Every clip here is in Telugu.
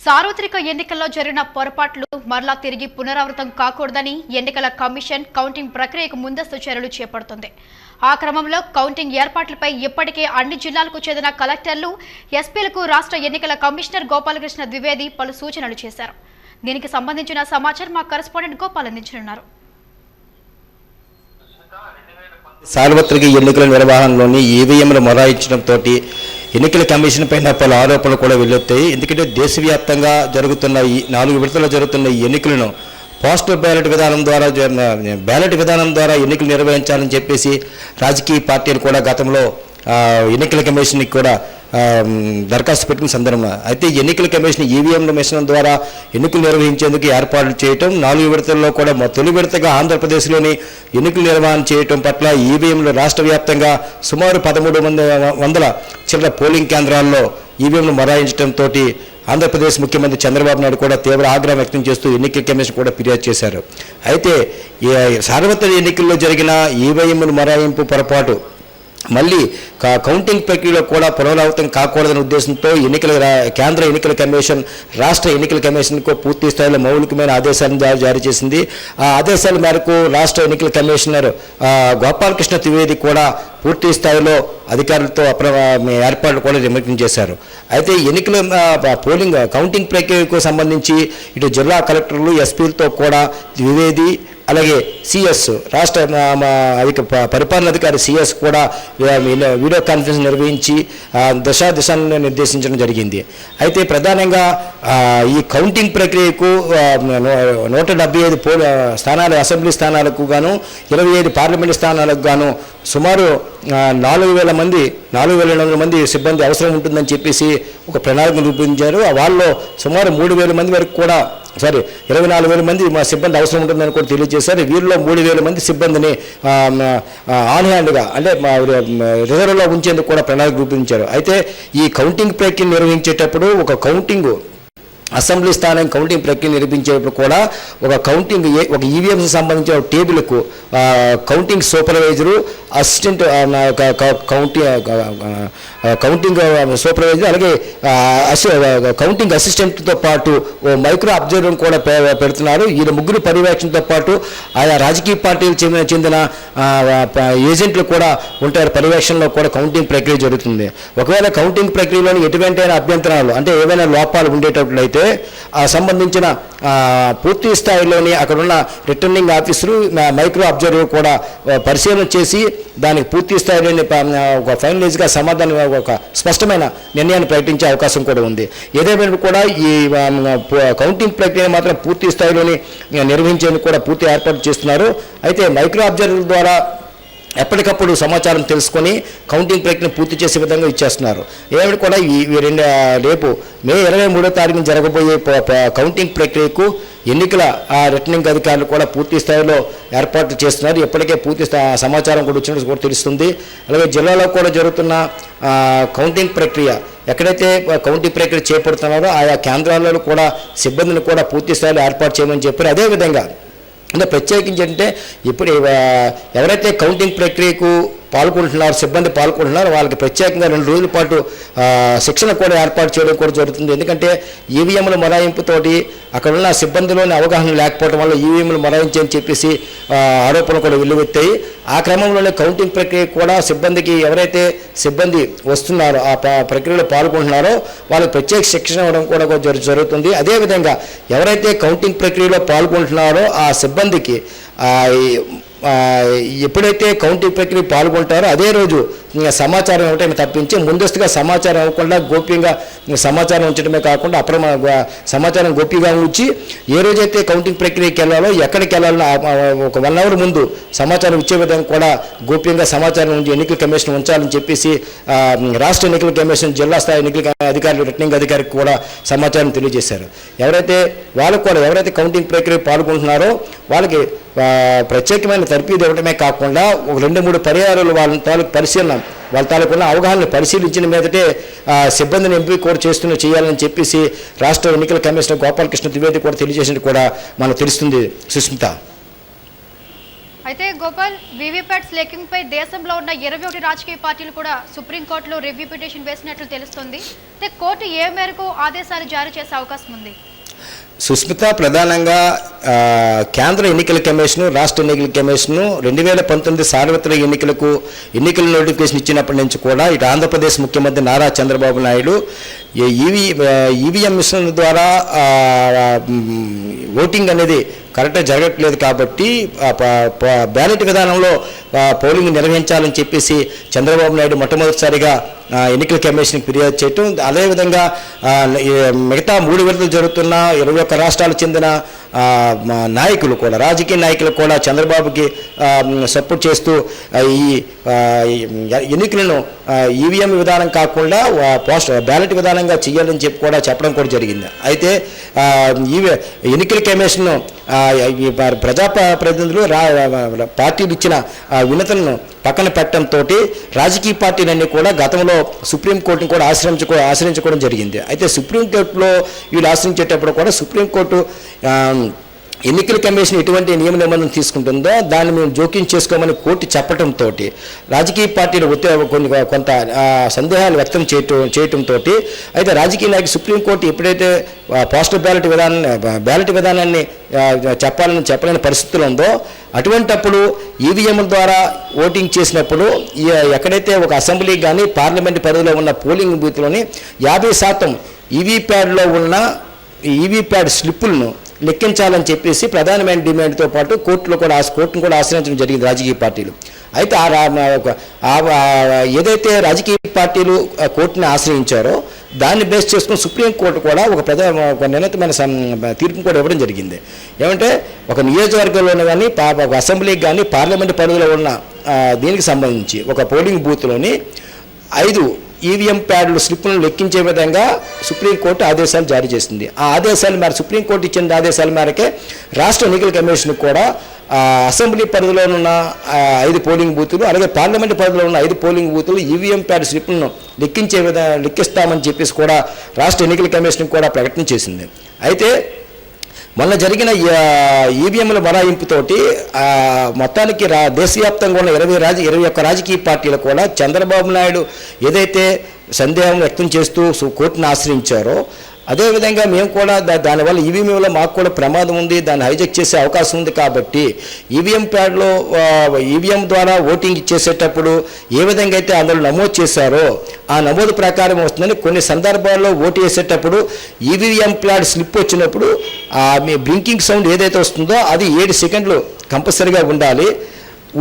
సార్వత్రిక ఎన్నికల్లో జరిగిన పొరపాట్లు మరలా తిరిగి పునరావృతం కాకూడదని ఎన్నికల కమిషన్ కౌంటింగ్ ప్రక్రియకు ముందస్తు చర్యలు చేపడుతుంది. ఆ క్రమంలో కౌంటింగ్ ఏర్పాట్లపై ఇప్పటికే అన్ని జిల్లాలకు చెందిన కలెక్టర్లు, ఎస్పీలకు రాష్ట్ర ఎన్నికల కమిషనర్ గోపాలకృష్ణ ద్వివేది పలు సూచనలు చేశారు. దీనికి సంబంధించిన సమాచారం మా కరెస్పాండెంట్ గోపాల్ అందించనున్నారు. సార్వత్రిక ఎన్నికల నిర్వహణలోని ఈవీఎంలు మొరాయించడంతో ఎన్నికల కమిషన్ పైన పలు ఆరోపణలు కూడా వెల్లువెత్తాయి. ఎందుకంటే దేశవ్యాప్తంగా జరుగుతున్న ఈ 4 విడతల్లో జరుగుతున్న ఈ ఎన్నికలను పోస్టల్ బ్యాలెట్ విధానం ద్వారా ఎన్నికలు నిర్వహించాలని చెప్పేసి రాజకీయ పార్టీలు కూడా గతంలో ఎన్నికల కమిషన్కి కూడా దరఖాస్తు పెట్టిన సందర్భంలో అయితే ఎన్నికల కమిషన్ ఈవీఎంల మిషన్ ద్వారా ఎన్నికలు నిర్వహించేందుకు ఏర్పాట్లు చేయటం, 4 విడతల్లో కూడా తొలి విడతగా ఆంధ్రప్రదేశ్లోని ఎన్నికలు నిర్వహణ చేయటం పట్ల ఈవీఎంలు రాష్ట్ర వ్యాప్తంగా సుమారు 1300 చిల్లర పోలింగ్ కేంద్రాల్లో ఈవీఎంలు మొరాయించడంతో ఆంధ్రప్రదేశ్ ముఖ్యమంత్రి చంద్రబాబు నాయుడు కూడా తీవ్ర ఆగ్రహం వ్యక్తం చేస్తూ ఎన్నికల కమిషన్ కూడా ఫిర్యాదు చేశారు. అయితే సార్వత్రిక ఎన్నికల్లో జరిగిన ఈవీఎంల మొరాయింపు పొరపాటు మళ్ళీ కౌంటింగ్ ప్రక్రియలో కూడా పునరావృతం కాకూడదనే ఉద్దేశంతో కేంద్ర ఎన్నికల కమిషన్ రాష్ట్ర ఎన్నికల కమిషన్కు పూర్తి స్థాయిలో మౌలికమైన ఆదేశాలను జారీ చేసింది. ఆ ఆదేశాల మేరకు రాష్ట్ర ఎన్నికల కమిషనర్ గోపాలకృష్ణ ద్వివేది కూడా పూర్తి స్థాయిలో అధికారులతో ఏర్పాట్లు కూడా నిమగ్నం చేశారు. అయితే ఎన్నికల కౌంటింగ్ ప్రక్రియకు సంబంధించి ఇటు జిల్లా కలెక్టర్లు, ఎస్పీలతో కూడా ద్వివేది అలాగే సిఎస్ రాష్ట్ర పరిపాలనాధికారి సిఎస్ కూడా వీడియో కాన్ఫరెన్స్ నిర్వహించి దిశాలను నిర్దేశించడం జరిగింది. అయితే ప్రధానంగా ఈ కౌంటింగ్ ప్రక్రియకు 175 స్థానాలు అసెంబ్లీ స్థానాలకు గాను 25 పార్లమెంటు స్థానాలకు గాను సుమారు 4,800 మంది సిబ్బంది అవసరం ఉంటుందని చెప్పేసి ఒక ప్రణాళిక రూపొందించారు. వాళ్ళలో సుమారు 3,000 మంది వరకు కూడా 24,000 మంది మా సిబ్బంది అవసరం ఉంటుందని కూడా తెలియజేశారు. వీరిలో 3,000 మంది సిబ్బందిని ఆన్ హ్యాండ్గా అంటే రిజర్వ్లో ఉంచేందుకు కూడా ప్రణాళిక రూపొందించారు. అయితే ఈ కౌంటింగ్ ప్రక్రియ నిర్వహించేటప్పుడు అసెంబ్లీ స్థానం కౌంటింగ్ ప్రక్రియ నిర్వహించేటప్పుడు కూడా ఒక ఈవీఎంకి సంబంధించిన టేబుల్కు counting supervisor, assistant counting supervisor అలాగే కౌంటింగ్ అసిస్టెంట్తో పాటు ఓ మైక్రో అబ్జర్వర్ కూడా పెడుతున్నారు. ఈ ముగ్గురు పర్యవేక్షణతో పాటు ఆయా రాజకీయ పార్టీలకు చెందిన ఏజెంట్లు కూడా ఉంటారు. పర్యవేక్షణలో కూడా కౌంటింగ్ ప్రక్రియ జరుగుతుంది. ఒకవేళ కౌంటింగ్ ప్రక్రియలోని ఎటువంటి అభ్యంతరాలు అంటే ఏవైనా లోపాలు ఉండేటట్లయితే ఆ సంబంధించిన పూర్తి స్థాయిలోని అక్కడున్న రిటర్నింగ్ ఆఫీసరు, మైక్రో అబ్జర్వర్ కూడా పరిశీలన చేసి దానికి పూర్తి స్థాయిలోని ఒక ఫైనలైజ్గా ఒక స్పష్టమైన నిర్ణయాన్ని ప్రకటించే అవకాశం కూడా ఉంది. ఏదేమైనా కూడా ఈ కౌంటింగ్ ప్రక్రియ మాత్రం పూర్తి స్థాయిలోని నిర్వహించేందుకు కూడా పూర్తి ఏర్పాటు చేస్తున్నారు. అయితే మైక్రో అబ్జర్వర్ ద్వారా ఎప్పటికప్పుడు సమాచారం తెలుసుకొని కౌంటింగ్ ప్రక్రియను పూర్తి చేసే విధంగా ఇచ్చేస్తున్నారు. ఏమిటి కూడా రేపు మే 23వ తారీఖున జరగబోయే కౌంటింగ్ ప్రక్రియకు ఎన్నికల రిటర్నింగ్ అధికారులు కూడా పూర్తి స్థాయిలో ఏర్పాట్లు చేస్తున్నారు. ఇప్పటికే పూర్తి సమాచారం కూడా వచ్చినట్టు కూడా తెలుస్తుంది. అలాగే జిల్లాలో కూడా జరుగుతున్న కౌంటింగ్ ప్రక్రియ ఎక్కడైతే కౌంటింగ్ ప్రక్రియ చేపడుతున్నారో ఆయా కేంద్రాలలో కూడా సిబ్బందిని కూడా పూర్తి స్థాయిలో ఏర్పాటు చేయమని చెప్పారు. అదేవిధంగా అంటే ప్రత్యేకించి అంటే ఇప్పుడు ఎవరైతే కౌంటింగ్ ప్రక్రియకు సిబ్బంది పాల్గొంటున్నారు వాళ్ళకి ప్రత్యేకంగా 2 రోజుల పాటు శిక్షణ కూడా ఏర్పాటు చేయడం కూడా జరుగుతుంది. ఎందుకంటే ఈవీఎంల మొరాయింపుతోటి అక్కడున్న సిబ్బందిలోని అవగాహన లేకపోవడం వల్ల ఈవీఎంలు మొరాయించని చెప్పేసి ఆరోపణలు కూడా వెల్లువెత్తాయి. ఆ క్రమంలోనే కౌంటింగ్ ప్రక్రియ కూడా ఎవరైతే సిబ్బంది వస్తున్నారో ఆ ప్రక్రియలో పాల్గొంటున్నారో వాళ్ళకి ప్రత్యేక శిక్షణ ఇవ్వడం కూడా జరుగుతుంది. అదేవిధంగా ఎవరైతే కౌంటింగ్ ప్రక్రియలో పాల్గొంటున్నారో ఆ సిబ్బందికి ఎప్పుడైతే కౌంటింగ్ ప్రక్రియ పాల్గొంటారో అదే రోజు సమాచారం ఇవ్వటమే తప్పించి ముందస్తుగా సమాచారం ఇవ్వకుండా గోప్యంగా సమాచారం ఉంచడమే కాకుండా సమాచారం గోప్యంగా ఉంచి ఏ రోజైతే కౌంటింగ్ ప్రక్రియకి వెళ్ళాలో ఎక్కడికి వెళ్ళాలో ఒక 1 అవర్ ముందు సమాచారం ఇచ్చే విధంగా కూడా గోప్యంగా సమాచారం ఉంచి ఎన్నికల కమిషన్ ఉంచాలని చెప్పేసి రాష్ట్ర ఎన్నికల కమిషన్ జిల్లా స్థాయి ఎన్నికల అధికారులు రిటర్నింగ్ అధికారికి కూడా సమాచారం తెలియజేశారు. ఎవరైతే కౌంటింగ్ ప్రక్రియ పాల్గొంటున్నారో వాళ్ళకి ప్రత్యేకమైన తర్ఫీదు ఇవ్వడమే కాకుండా ఒక 2-3 పర్యాయాలు వాళ్ళ తాలూకున్న అవగాహనను పరిశీలించిన మీదటే సిబ్బందిని ఎంపిక కూడా చేయాలని చెప్పేసి రాష్ట్ర ఎన్నికల కమిషనర్ గోపాలకృష్ణ ద్వివేది కూడా తెలియజేసినట్టు కూడా మనకు తెలుస్తుంది. సుస్మిత. అయితే గోపాల్, వీవీప్యాట్స్ లెక్కింపుపై దేశంలో ఉన్న 21 రాజకీయ పార్టీలు కూడా సుప్రీంకోర్టులో రివ్యూ పిటిషన్ వేసినట్లు తెలుస్తోంది. అయితే కోర్టు ఏ మేరకు ఆదేశాలు జారీ చేసే అవకాశం ఉంది? సుస్మిత, ప్రధానంగా కేంద్ర ఎన్నికల కమిషను, రాష్ట్ర ఎన్నికల కమిషను 2019 సార్వత్రిక ఎన్నికల నోటిఫికేషన్ ఇచ్చినప్పటి నుంచి కూడా ఇటు ఆంధ్రప్రదేశ్ ముఖ్యమంత్రి నారా చంద్రబాబు నాయుడు ఈవీఎం మిషన్ల ద్వారా ఓటింగ్ అనేది కరెక్ట్గా జరగట్లేదు కాబట్టి బ్యాలెట్ విధానంలో పోలింగ్ నిర్వహించాలని చెప్పేసి చంద్రబాబు నాయుడు మొట్టమొదటిసారిగా ఎన్నికల కమిషన్కి ఫిర్యాదు చేయటం, అదేవిధంగా మిగతా 3 విడతలు జరుగుతున్న 21 రాష్ట్రాలకు చెందిన నాయకులు కూడా, రాజకీయ నాయకులు కూడా చంద్రబాబుకి సపోర్ట్ చేస్తూ ఈ ఎన్నికలను ఈవీఎం విధానం కాకుండా బ్యాలెట్ విధానంగా చేయాలని చెప్పి కూడా చెప్పడం కూడా జరిగింది. అయితే ఎన్నికల కమిషన్ ప్రజాప్రతినిధులు పార్టీలు ఇచ్చిన వినతులను పక్కన పెట్టడంతో రాజకీయ పార్టీలన్నీ కూడా గతంలో సుప్రీంకోర్టును కూడా ఆశ్రయించుకోవడం జరిగింది. అయితే సుప్రీంకోర్టులో వీళ్ళు ఆశ్రయించేటప్పుడు కూడా సుప్రీంకోర్టు ఎన్నికల కమిషన్ ఎటువంటి నియమ నిబంధనలు తీసుకుంటుందో దాన్ని మేము జోక్యం చేసుకోమని కోర్టు చెప్పడంతో రాజకీయ పార్టీలు కొంత సందేహాలు వ్యక్తం చేయటంతో అయితే రాజకీయ నాయకులు సుప్రీంకోర్టు ఎప్పుడైతే పోస్టల్ బ్యాలెట్ విధానాన్ని చెప్పలేని పరిస్థితులు ఉందో అటువంటప్పుడు ఈవీఎంల ద్వారా ఓటింగ్ చేసినప్పుడు ఎక్కడైతే ఒక అసెంబ్లీ కానీ పార్లమెంట్ పరిధిలో ఉన్న పోలింగ్ బూత్లోని 50% ఈవీప్యాడ్లో ఉన్న ఈవీప్యాడ్ స్లిప్పులను లెక్కించాలని చెప్పేసి ప్రధానమైన డిమాండ్తో పాటు కోర్టును కూడా ఆశ్రయించడం జరిగింది రాజకీయ పార్టీలు. అయితే ఏదైతే రాజకీయ పార్టీలు కోర్టుని ఆశ్రయించారో దాన్ని బేస్ చేసుకుని సుప్రీంకోర్టు కూడా ఒక నిర్ణీతమైన తీర్పును కూడా ఇవ్వడం జరిగింది. ఏమంటే ఒక నియోజకవర్గంలోనే కానీ ఒక అసెంబ్లీకి కానీ పార్లమెంట్ పరిధిలో ఉన్న దీనికి సంబంధించి ఒక పోలింగ్ బూత్లోని 5 ఈవీఎం ప్యాడ్లు స్లిప్పులను లెక్కించే విధంగా సుప్రీంకోర్టు ఆదేశాలు జారీ చేసింది. ఆ ఆదేశాల మేరకు సుప్రీంకోర్టు ఇచ్చిన ఆదేశాల మేరకే రాష్ట్ర ఎన్నికల కమిషన్ కూడా అసెంబ్లీ పరిధిలో ఉన్న 5 పోలింగ్ బూతులు, అలాగే పార్లమెంట్ పరిధిలో ఉన్న 5 పోలింగ్ బూతులు ఈవీఎం ప్యాడ్ స్లిప్పులను లెక్కిస్తామని చెప్పేసి కూడా రాష్ట్ర ఎన్నికల కమిషన్ కూడా ప్రకటన చేసింది. అయితే మొన్న జరిగిన ఈవీఎంల మొరాయింపుతోటి మొత్తానికి దేశవ్యాప్తంగా ఉన్న 21 రాజకీయ పార్టీలు కూడా చంద్రబాబు నాయుడు ఏదైతే సందేహం వ్యక్తం చేస్తూ కోర్టును ఆశ్రయించారో అదేవిధంగా మేము కూడా దానివల్ల ఈవీఎంలో మాకు కూడా ప్రమాదం ఉంది, దాన్ని హైజెక్ చేసే అవకాశం ఉంది కాబట్టి ఈవీఎం ద్వారా ఓటింగ్ చేసేటప్పుడు ఏ విధంగా అయితే అందులో నమోదు చేశారో ఆ నమోదు ప్రకారం వస్తుందని కొన్ని సందర్భాల్లో ఓటు వేసేటప్పుడు ఈవీఎం ప్యాడ్ స్లిప్ వచ్చినప్పుడు మీ బ్లింకింగ్ సౌండ్ ఏదైతే వస్తుందో అది 7 సెకండ్లు కంపల్సరీగా ఉండాలి.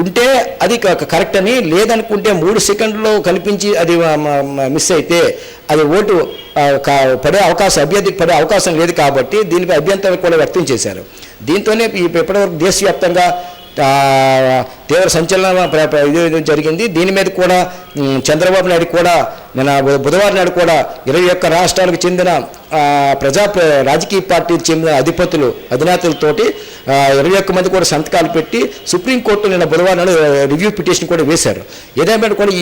ఉంటే అది కరెక్ట్ అని, లేదనుకుంటే 3 సెకండ్లో కనిపించి అది మిస్ అయితే అది ఓటు అభ్యర్థికి పడే అవకాశం లేదు కాబట్టి దీనిపై అభ్యంతరం కూడా వ్యక్తం చేశారు. దీంతోనే ఇప్పటివరకు దేశవ్యాప్తంగా తీవ్ర సంచలనం జరిగింది. దీని మీద కూడా చంద్రబాబు నాయుడు కూడా బుధవారం నాడు కూడా 21 రాష్ట్రాలకు చెందిన రాజకీయ పార్టీకి చెందిన అధినేతలతోటి 21 మంది కూడా సంతకాలు పెట్టి సుప్రీంకోర్టు నిన్న బుధవారం నాడు రివ్యూ పిటిషన్ కూడా వేశారు. ఏదైనా కూడా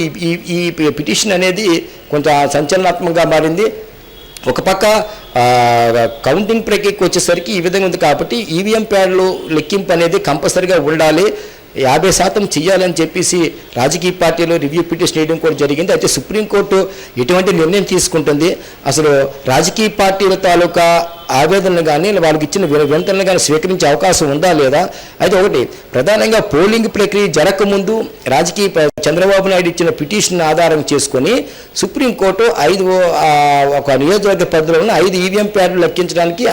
ఈ పిటిషన్ అనేది కొంత సంచలనాత్మకంగా మారింది. ఒక పక్క కౌంటింగ్ ప్రక్రియకి వచ్చేసరికి ఈ విధంగా ఉంది కాబట్టి ఈవీఎం ప్యాడ్లు లెక్కింపు అనేది కంపల్సరీగా ఉండాలి, 50% చేయాలని చెప్పేసి రాజకీయ పార్టీలు రివ్యూ పిటిషన్ వేయడం కూడా జరిగింది. అయితే సుప్రీంకోర్టు ఎటువంటి నిర్ణయం తీసుకుంటుంది, అసలు రాజకీయ పార్టీల తాలూకా ఆవేదనలు కానీ వాళ్ళకి ఇచ్చిన వినతులను కానీ స్వీకరించే అవకాశం ఉందా లేదా. అయితే ఒకటి ప్రధానంగా పోలింగ్ ప్రక్రియ జరగకముందు చంద్రబాబు నాయుడు ఇచ్చిన పిటిషన్ ఆధారం చేసుకొని సుప్రీంకోర్టు ఒక నియోజకవర్గ పరిధిలో ఉన్న 5 ఈవీఎం ప్యాడ్లు లెక్కించడానికి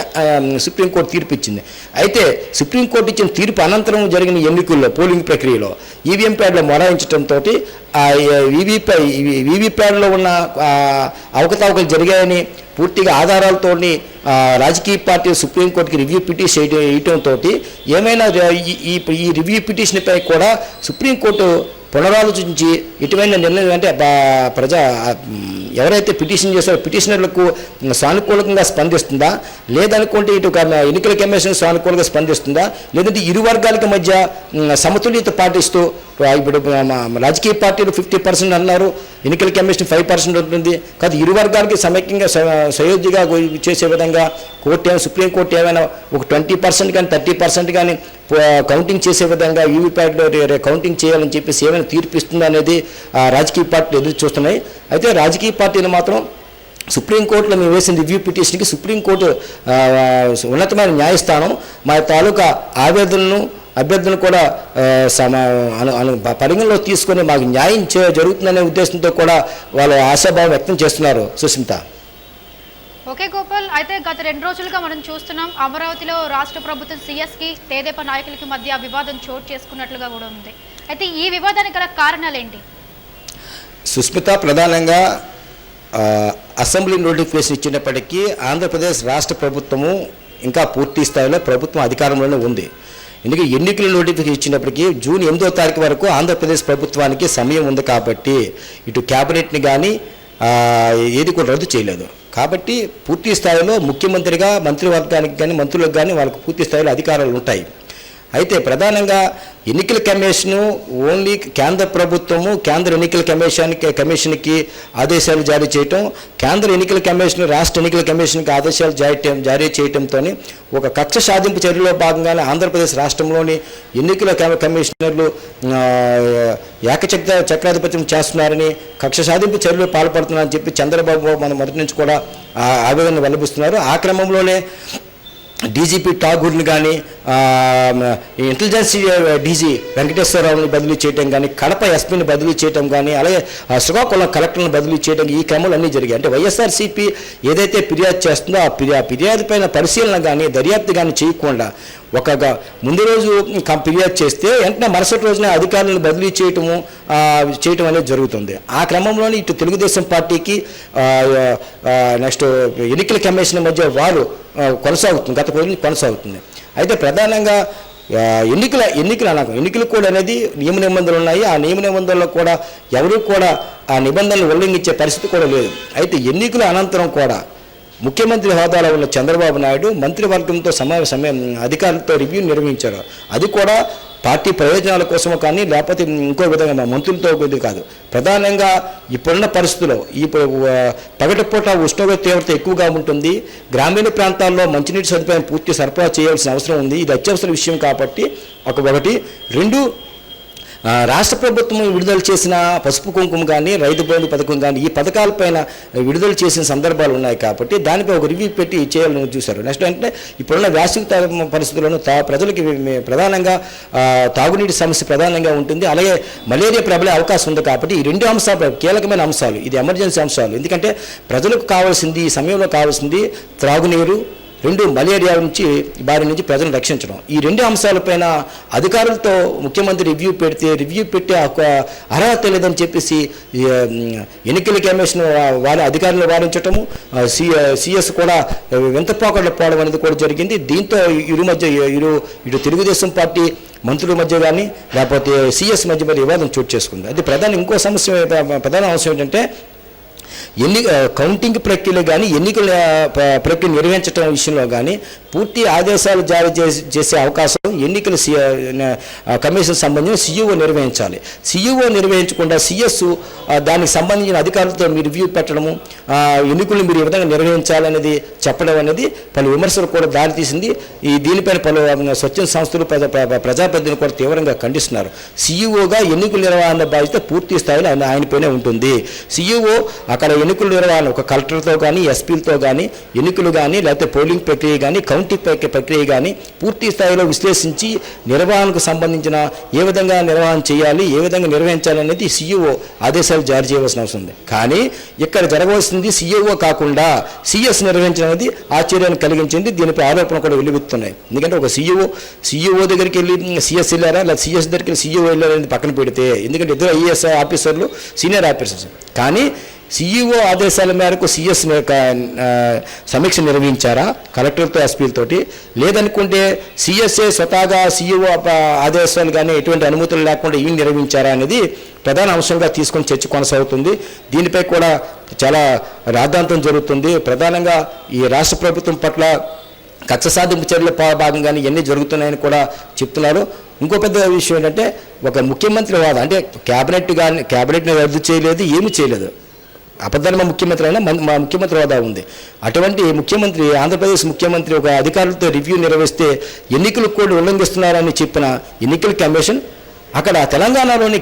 సుప్రీంకోర్టు తీర్పు ఇచ్చింది. అయితే సుప్రీంకోర్టు ఇచ్చిన తీర్పు అనంతరం జరిగిన ఎన్నికల్లో పోలింగ్ ప్రక్రియలో ఈవీఎం ప్యాడ్లు మొరాయించడంతో వీవీప్యాడ్లో ఉన్న అవకతవకలు జరిగాయని పూర్తిగా ఆధారాలతో రాజకీయ పార్టీ సుప్రీంకోర్టుకి రివ్యూ పిటిషన్ వేయటంతో ఏమైనా ఈ రివ్యూ పిటిషన్పై కూడా సుప్రీంకోర్టు పునరాలోచించి ఎటువంటి నిర్ణయం అంటే ఎవరైతే పిటిషన్ చేస్తారో పిటిషనర్లకు సానుకూలంగా స్పందిస్తుందా, లేదనుకుంటే ఇటు ఎన్నికల కమిషన్ సానుకూలంగా స్పందిస్తుందా, లేదంటే ఇరు వర్గాల మధ్య సమతుల్యత పాటిస్తూ ఇప్పుడు రాజకీయ పార్టీలు 50% అన్నారు, ఎన్నికల కమిషన్ 5% ఉంటుంది కాదు, ఇరు వర్గాలకి సమైక్యంగా సయోధ్యగా చేసే విధంగా సుప్రీంకోర్టు ఏమైనా ఒక 20% కానీ 30% కానీ కౌంటింగ్ చేసే విధంగా వీవీప్యాట్లో కౌంటింగ్ చేయాలని చెప్పేసి ఏమైనా తీర్పిస్తుందా అనేది రాజకీయ పార్టీలు ఎదురు చూస్తున్నాయి. అయితే రాజకీయ పార్టీలు మాత్రం సుప్రీంకోర్టులో మేము వేసిన రివ్యూ పిటిషన్కి సుప్రీంకోర్టు ఉన్నతమైన న్యాయస్థానం మా తాలూకా అభ్యర్థులను కూడా పరిగణలో తీసుకొని మాకు న్యాయం జరుగుతుందనే ఉద్దేశంతో కూడా వాళ్ళు ఆశాభావం వ్యక్తం చేస్తున్నారు. సుస్మిత. ఓకే గోపాల్, అయితే గత 2 రోజులుగా మనం చూస్తున్నాం అమరావతిలో రాష్ట్ర ప్రభుత్వం సీఎస్కి తెదేపా నాయకులకి మధ్య వివాదం చోటు చేసుకున్నట్లుగా కూడా ఉంది. అయితే ఈ వివాదానికి గల కారణాలు ఏంటి? సుస్మిత, ప్రధానంగా అసెంబ్లీ నోటిఫికేషన్ ఇచ్చినప్పటికీ ఆంధ్రప్రదేశ్ రాష్ట్ర ప్రభుత్వము ఇంకా పూర్తి స్థాయిలో ప్రభుత్వం అధికారంలోనే ఉంది. ఎందుకంటే ఎన్నికల నోటిఫికేషన్ ఇచ్చినప్పటికీ జూన్ 8వ తారీఖు వరకు ఆంధ్రప్రదేశ్ ప్రభుత్వానికి సమయం ఉంది కాబట్టి ఇటు క్యాబినెట్ని కానీ ఏది కూడా రద్దు చేయలేదు. కాబట్టి పూర్తి స్థాయిలో ముఖ్యమంత్రిగా మంత్రివర్గానికి కానీ మంత్రులకు కానీ వాళ్ళకు పూర్తి స్థాయిలో అధికారాలు ఉంటాయి. అయితే ప్రధానంగా ఎన్నికల కమిషను ఓన్లీ కేంద్ర ప్రభుత్వము కేంద్ర ఎన్నికల కమిషన్కి ఆదేశాలు జారీ చేయటం, కేంద్ర ఎన్నికల కమిషన్ రాష్ట్ర ఎన్నికల కమిషన్కి ఆదేశాలు జారీ చేయడంతో ఒక కక్ష సాధింపు చర్యలో భాగంగానే ఆంధ్రప్రదేశ్ రాష్ట్రంలోని ఎన్నికల కమిషనర్లు చక్రాధిపత్యం చేస్తున్నారని, కక్ష సాధింపు చర్యలు పాల్పడుతున్నారని చెప్పి చంద్రబాబు మన మొదటి నుంచి కూడా ఆవేదన వెల్లబిస్తున్నారు. ఆ క్రమంలోనే డీజీపీ ఠాగూర్ని కానీ ఇంటెలిజెన్స్ డీజీ వెంకటేశ్వరరావుని బదిలీ చేయడం కానీ, కడప ఎస్పీని బదిలీ చేయడం కానీ, అలాగే శ్రీకాకుళం కలెక్టర్ని బదిలీ చేయడం, ఈ క్రమంలో అన్నీ జరిగాయి. అంటే వైఎస్ఆర్సీపీ ఏదైతే ఫిర్యాదు చేస్తుందో ఆ ఫిర్యాదు పైన పరిశీలన కానీ దర్యాప్తు కానీ చేయకుండా ముందు రోజు ఫిర్యాదు చేస్తే వెంటనే మరుసటి రోజున అధికారులను బదిలీ చేయటం అనేది జరుగుతుంది. ఆ క్రమంలోనే ఇటు తెలుగుదేశం పార్టీకి నెక్స్ట్ ఎన్నికల కమిషన్ మధ్య వారు కొనసాగుతుంది, గత రోజు కొనసాగుతుంది. అయితే ప్రధానంగా ఎన్నికలు కూడా అనేది నియమ నిబంధనలు ఉన్నాయి. ఆ నియమ నిబంధనలు కూడా ఎవరు కూడా ఆ నిబంధనలు ఉల్లంఘించే పరిస్థితి కూడా లేదు. అయితే ఎన్నికల అనంతరం కూడా ముఖ్యమంత్రి హోదాలో ఉన్న చంద్రబాబు నాయుడు మంత్రివర్గంతో అధికారులతో రివ్యూ నిర్వహించారు. అది కూడా పార్టీ ప్రయోజనాల కోసమో కానీ లేకపోతే ఇంకో విధంగా మంత్రులతో ఇది కాదు. ప్రధానంగా ఇప్పుడున్న పరిస్థితుల్లో ఈ పగటిపూట ఉష్ణోగ్రత తీవ్రత ఎక్కువగా ఉంటుంది. గ్రామీణ ప్రాంతాల్లో మంచినీటి సదుపాయం పూర్తి సరఫరా చేయాల్సిన అవసరం ఉంది. ఇది అత్యవసర విషయం కాబట్టి ఒకటి. 2, రాష్ట్ర ప్రభుత్వం విడుదల చేసిన పసుపు కుంకుమ కానీ రైతు బంధు పథకం కానీ ఈ పథకాలపైన విడుదల చేసిన సందర్భాలు ఉన్నాయి కాబట్టి దానిపై ఒక రివ్యూ పెట్టి చేయాలని చూశారు. నెక్స్ట్ అంటే ఇప్పుడున్న వేసవి పరిస్థితులను ప్రజలకి ప్రధానంగా తాగునీటి సమస్య ప్రధానంగా ఉంటుంది. అలాగే మలేరియా ప్రబలే అవకాశం ఉంది కాబట్టి ఈ 2 అంశాలు కీలకమైన అంశాలు, ఇది ఎమర్జెన్సీ అంశాలు. ఎందుకంటే ప్రజలకు కావాల్సింది ఈ సమయంలో కావాల్సింది త్రాగునీరు, 2 మలేరియా బారి నుంచి ప్రజలను రక్షించడం. ఈ 2 అంశాలపైన అధికారులతో ముఖ్యమంత్రి రివ్యూ పెట్టే అర్హత లేదని చెప్పేసి ఎన్నికల కమిషన్ వాళ్ళ అధికారులను వారించటము, సిఎస్ కూడా వింతపోకడలు పోవడం అనేది కూడా జరిగింది. దీంతో ఇటు తెలుగుదేశం పార్టీ మంత్రుల మధ్య కానీ లేకపోతే సిఎస్ మధ్య వివాదం చోటు చేసుకుంది. అది ప్రధాన అంశం ఏంటంటే కౌంటింగ్ ప్రక్రియలో కానీ ఎన్నికల ప్రక్రియ నిర్వహించడం విషయంలో కానీ పూర్తి ఆదేశాలు జారీ చేసే అవకాశం ఎన్నికల కమిషన్ సంబంధించిన సీఈఓ నిర్వహించాలి. సీఈఓ నిర్వహించకుండా సిఎస్ దానికి సంబంధించిన అధికారులతో మీరు రివ్యూ పెట్టడము, ఎన్నికలు మీరు ఈ విధంగా నిర్వహించాలనేది చెప్పడం అనేది పలు విమర్శలు కూడా దారితీసింది. దీనిపైన పలు స్వచ్ఛంద సంస్థలు ప్రజాప్రతినిధులు కూడా తీవ్రంగా ఖండిస్తున్నారు. సీఈఓగా ఎన్నికల నిర్వహణ బాధ్యత పూర్తి స్థాయిలో ఆయనపైనే ఉంటుంది. సీఈఓ అక్కడ ఎన్నికల నిర్వహణ ఒక కలెక్టర్తో కానీ ఎస్పీలతో కానీ ఎన్నికలు కానీ లేకపోతే పోలింగ్ ప్రక్రియ కానీ కౌంటింగ్ ప్రక్రియ కానీ పూర్తి స్థాయిలో విశ్లేషించి నిర్వహణకు సంబంధించిన ఏ విధంగా నిర్వహణ చేయాలి, ఏ విధంగా నిర్వహించాలి అనేది సీఈఓ ఆదేశాలు జారీ చేయవలసిన అవసరం ఉంది. కానీ ఇక్కడ జరగవలసింది సీఈఓ కాకుండా సిఎస్ నిర్వహించడం అనేది ఆశ్చర్యాన్ని కలిగించింది. దీనిపై ఆరోపణ కూడా వెలువెత్తున్నాయి. ఎందుకంటే ఒక సీఈఓ దగ్గరికి వెళ్ళి సిఎస్ వెళ్ళారా లేదా సిఎస్ దగ్గరికి వెళ్ళి సీఈఓ వెళ్ళారనేది పక్కన పెడితే, ఎందుకంటే ఇద్దరు ఐఏఎస్ ఆఫీసర్లు సీనియర్ ఆఫీసర్స్, కానీ సీఈఓ ఆదేశాల మేరకు సిఎస్ సమీక్ష నిర్వహించారా కలెక్టర్తో ఎస్పీలతోటి, లేదనుకుంటే సిఎస్ఏ స్వతహాగా సీఈఓ ఆదేశాలు కానీ ఎటువంటి అనుమతులు లేకుండా ఇవి నిర్వహించారా అనేది ప్రధాన అంశంగా తీసుకొని చర్చ కొనసాగుతుంది. దీనిపై కూడా చాలా రాద్ధాంతం జరుగుతుంది. ప్రధానంగా ఈ రాష్ట్ర ప్రభుత్వం పట్ల కక్ష సాధింపు చర్యల భాగంగానే ఇవన్నీ జరుగుతున్నాయని కూడా చెప్తున్నారు. ఇంకో పెద్ద విషయం ఏంటంటే ఒక ముఖ్యమంత్రి హోదా అంటే క్యాబినెట్ని రద్దు చేయలేదు, ఏమీ చేయలేదు. అపధర్మ ముఖ్యమంత్రి అయినా మా ముఖ్యమంత్రి హోదా ఉంది. అటువంటి ముఖ్యమంత్రి, ఆంధ్రప్రదేశ్ ముఖ్యమంత్రి ఒక అధికారులతో రివ్యూ నిర్వహిస్తే ఎన్నికలు కూడా ఉల్లంఘిస్తున్నారని చెప్పిన ఎన్నికల కమిషన్, అక్కడ తెలంగాణలోని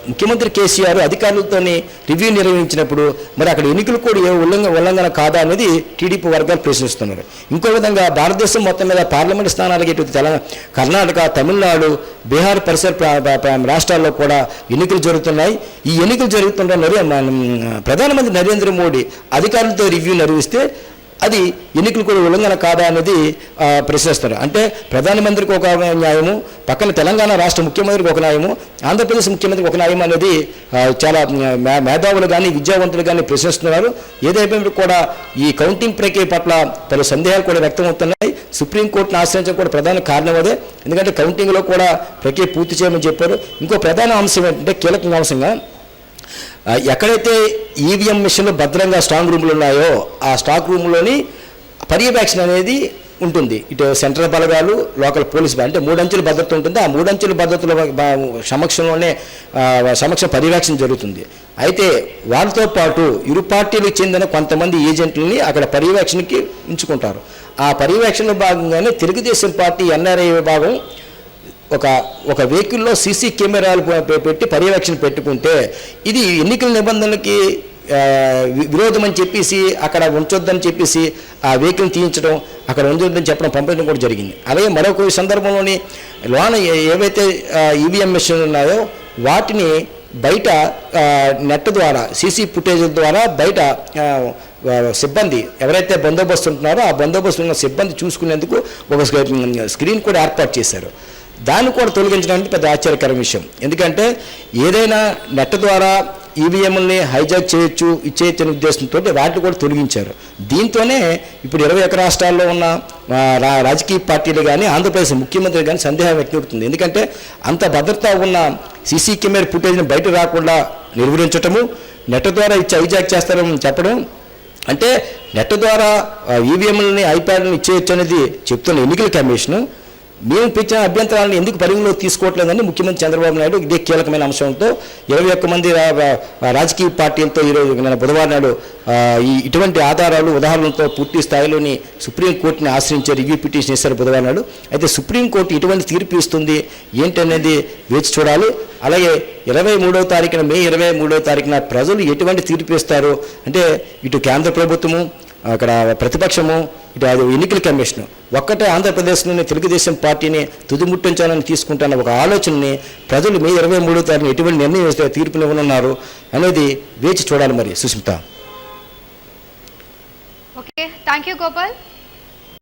ముఖ్యమంత్రి కేసీఆర్ అధికారులతోని రివ్యూ నిర్వహించినప్పుడు మరి అక్కడ ఎన్నికలు కూడా ఏ ఉల్లంఘన కాదా అనేది టీడీపీ వర్గాలు ప్రశ్నిస్తున్నారు. ఇంకో విధంగా భారతదేశం మొత్తం మీద పార్లమెంట్ స్థానాలకి ఇటు కర్ణాటక, తమిళనాడు, బీహార్ పరిసర రాష్ట్రాల్లో కూడా ఎన్నికలు జరుగుతున్నాయి. ఈ ఎన్నికలు జరుగుతుంటే ప్రధానమంత్రి నరేంద్ర మోడీ అధికారులతో రివ్యూ నిర్వహిస్తే అది ఎన్నికలు కూడా ఉల్లంఘన కాదా అనేది ప్రశ్నిస్తారు. అంటే ప్రధానమంత్రికి ఒక న్యాయము, పక్కన తెలంగాణ రాష్ట్ర ముఖ్యమంత్రికి ఒక న్యాయము, ఆంధ్రప్రదేశ్ ముఖ్యమంత్రికి ఒక న్యాయం అనేది చాలా మేధావులు కానీ విద్యావంతులు కానీ ప్రశ్నిస్తున్నారు. ఏదైనా కూడా ఈ కౌంటింగ్ ప్రక్రియ పట్ల పలు సందేహాలు కూడా వ్యక్తమవుతున్నాయి. సుప్రీంకోర్టును ఆశ్రయించడం కూడా ప్రధాన కారణం అదే. ఎందుకంటే కౌంటింగ్లో కూడా ప్రక్రియ పూర్తి చేయమని చెప్పారు. ఇంకో ప్రధాన అంశం ఏంటంటే కీలక అంశంగా ఎక్కడైతే ఈవీఎం మిషన్లు భద్రంగా స్ట్రాంగ్ రూమ్లు ఉన్నాయో ఆ స్టాక్ రూమ్లోని పర్యవేక్షణ అనేది ఉంటుంది. ఇటు సెంట్రల్ బలగాలు, లోకల్ పోలీస్ అంటే 3 అంచెల భద్రత ఉంటుంది. ఆ 3 అంచెల భద్రతల సమక్ష పర్యవేక్షణ జరుగుతుంది. అయితే వాళ్ళతో పాటు ఇరు పార్టీలకు చెందిన కొంతమంది ఏజెంట్లని అక్కడ పర్యవేక్షణకి ఉంచుకుంటారు. ఆ పర్యవేక్షణలో భాగంగానే తెలుగుదేశం పార్టీ ఎన్ఆర్ఐ విభాగం ఒక వెహికల్లో సీసీ కెమెరాలు పెట్టి పర్యవేక్షణ పెట్టుకుంటే ఇది ఎన్నికల నిబంధనలకి విరోధం అని చెప్పేసి అక్కడ ఉంచొద్దని చెప్పేసి ఆ వెహికల్ని తీయించడం, అక్కడ ఉంచొద్దని చెప్పడం, పంపించడం కూడా జరిగింది. అలాగే మరొక సందర్భంలోని లోన ఏవైతే ఈవీఎం మెషిన్లు ఉన్నాయో వాటిని బయట నెట్ ద్వారా, సీసీ ఫుటేజ్ల ద్వారా బయట సిబ్బంది ఎవరైతే బందోబస్తు ఉంటున్నారో ఆ బందోబస్తు ఉన్న సిబ్బంది చూసుకునేందుకు ఒక స్క్రీన్ కూడా ఏర్పాటు చేశారు. దాన్ని కూడా తొలగించడానికి పెద్ద ఆశ్చర్యకర విషయం. ఎందుకంటే ఏదైనా నెట్ ద్వారా ఈవీఎంలని హైజాక్ ఇచ్చేయచ్చు అనే ఉద్దేశంతో వాటిని కూడా తొలగించారు. దీంతోనే ఇప్పుడు 21 రాష్ట్రాల్లో ఉన్న రాజకీయ పార్టీలు కానీ ఆంధ్రప్రదేశ్ ముఖ్యమంత్రి కానీ సందేహం వ్యక్తమవుతుంది. ఎందుకంటే అంత భద్రత ఉన్న సీసీ కెమెరా ఫుటేజ్ని బయట రాకుండా నిర్వహించటము, నెట్ ద్వారా హైజాక్ చేస్తారని చెప్పడం, అంటే నెట్ ద్వారా ఈవీఎంలని ఐప్యాడ్ని ఇచ్చేయచ్చు అనేది చెప్తున్న ఎన్నికల కమిషను మేము పెంచిన అభ్యంతరాలను ఎందుకు పరిగణలోకి తీసుకోవట్లేదని ముఖ్యమంత్రి చంద్రబాబు నాయుడు ఇదే కీలకమైన అంశంతో 21 మంది రాజకీయ పార్టీలతో ఈరోజు బుధవారం నాడు ఇటువంటి ఆధారాలు, ఉదాహరణలతో పూర్తి స్థాయిలోని సుప్రీంకోర్టుని ఆశ్రయించే రివ్యూ పిటిషన్ ఇస్తారు బుధవారం నాడు. అయితే సుప్రీంకోర్టు ఇటువంటి తీర్పు ఇస్తుంది ఏంటనేది వేచి చూడాలి. అలాగే 23వ తారీఖున, మే 23వ తారీఖున ప్రజలు ఎటువంటి తీర్పు ఇస్తారు అంటే ఇటు కేంద్ర ప్రభుత్వము, అక్కడ ప్రతిపక్షము, ఇటు అది ఎన్నికల కమిషన్ ఒక్కటే ఆంధ్రప్రదేశ్లోని తెలుగుదేశం పార్టీని తుదిముట్టించాలని తీసుకుంటున్న ఒక ఆలోచనని ప్రజలు మే 23వ తారీఖున ఎటువంటి నిర్ణయం వేస్తే తీర్పునివ్వనున్నారు అనేది వేచి చూడాలి. మరి Susmita. Okay, thank you Gopal.